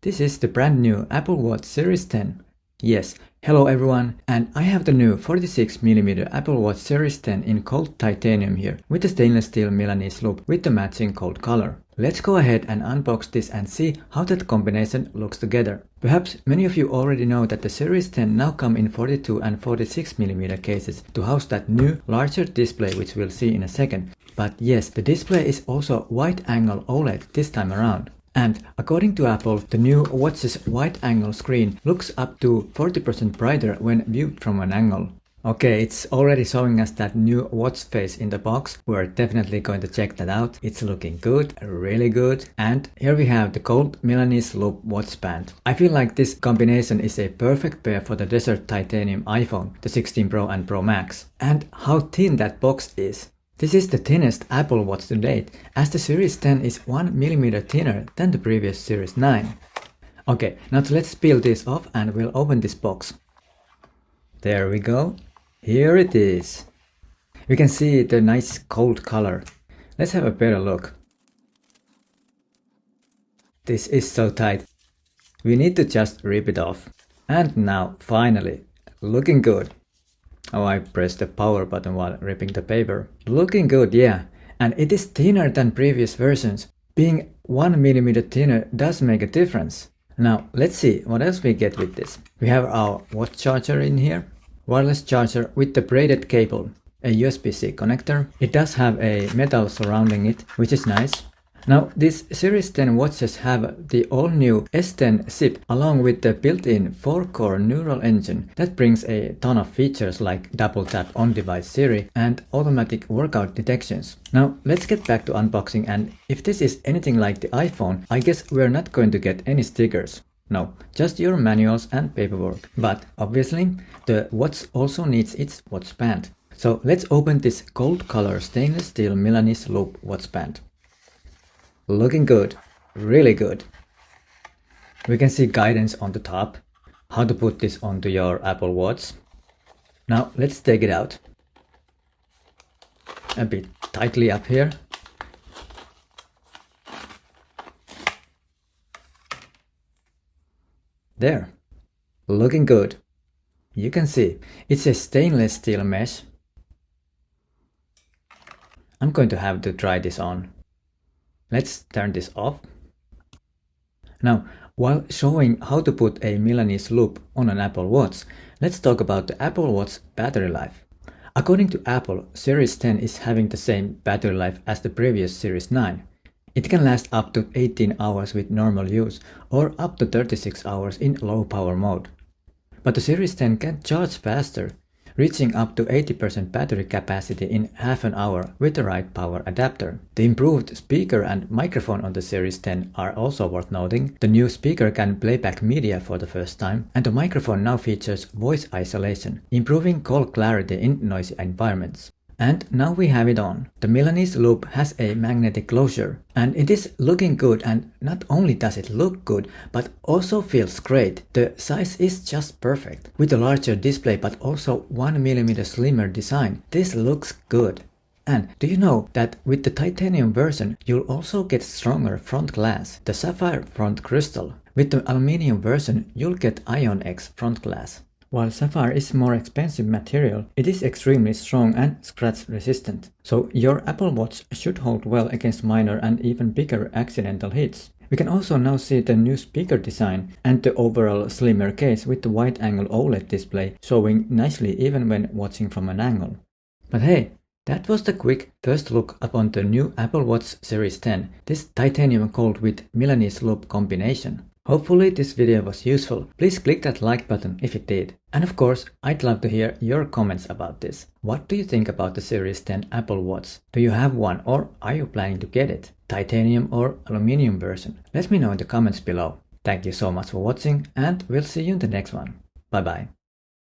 This is the brand new Apple Watch Series 10. Yes, hello everyone, and I have the new 46mm Apple Watch Series 10 in cold titanium here, with the stainless steel Milanese loop with the matching cold color. Let's go ahead and unbox this and see how that combination looks together. Perhaps many of you already know that the Series 10 now come in 42 and 46mm cases to house that new, larger display which we'll see in a second. But yes, the display is also wide-angle OLED this time around. And according to Apple, the new watch's wide-angle screen looks up to 40% brighter when viewed from an angle. Okay, it's already showing us that new watch face in the box. We're definitely going to check that out. It's looking good, really good. And here we have the gold Milanese loop watch band. I feel like this combination is a perfect pair for the desert titanium iPhone, the 16 Pro and Pro Max. And how thin that box is. This is the thinnest Apple Watch to date, as the Series 10 is 1mm thinner than the previous Series 9. Okay, now let's peel this off and we'll open this box. There we go. Here it is. We can see the nice cold color. Let's have a better look. This is so tight. We need to just rip it off. And now, finally, looking good. Oh, I pressed the power button while ripping the paper. Looking good, yeah. And it is thinner than previous versions. Being 1mm thinner does make a difference. Now, let's see what else we get with this. We have our watch charger in here. Wireless charger with the braided cable. A USB-C connector. It does have a metal surrounding it, which is nice. Now, these Series 10 watches have the all-new S10 SiP along with the built-in 4-core neural engine that brings a ton of features like double-tap on-device Siri and automatic workout detections. Now, let's get back to unboxing, and if this is anything like the iPhone, I guess we're not going to get any stickers. No, just your manuals and paperwork. But obviously, the watch also needs its watch band. So let's open this gold color stainless steel Milanese loop watch band. Looking good, really good. We can see guidance on the top, how to put this onto your Apple Watch. Now let's take it out. A bit tightly up here. There, looking good. You can see, it's a stainless steel mesh. I'm going to have to try this on. Let's turn this off. Now, while showing how to put a Milanese loop on an Apple Watch, let's talk about the Apple Watch battery life. According to Apple, Series 10 is having the same battery life as the previous Series 9. It can last up to 18 hours with normal use or up to 36 hours in low power mode. But the Series 10 can charge faster, reaching up to 80% battery capacity in half an hour with the right power adapter. The improved speaker and microphone on the Series 10 are also worth noting. The new speaker can play back media for the first time, and the microphone now features voice isolation, improving call clarity in noisy environments. And now we have it on. The Milanese loop has a magnetic closure, and it is looking good, and not only does it look good, but also feels great. The size is just perfect. With a larger display but also 1mm slimmer design, this looks good. And do you know that with the titanium version, you'll also get stronger front glass, the sapphire front crystal. With the aluminum version, you'll get Ion X front glass. While sapphire is more expensive material, it is extremely strong and scratch resistant. So your Apple Watch should hold well against minor and even bigger accidental hits. We can also now see the new speaker design and the overall slimmer case with the wide-angle OLED display showing nicely even when watching from an angle. But hey, that was the quick first look upon the new Apple Watch Series 10, this titanium gold with Milanese loop combination. Hopefully this video was useful. Please click that like button if it did. And of course, I'd love to hear your comments about this. What do you think about the Series 10 Apple Watch? Do you have one or are you planning to get it? Titanium or aluminum version? Let me know in the comments below. Thank you so much for watching and we'll see you in the next one. Bye bye.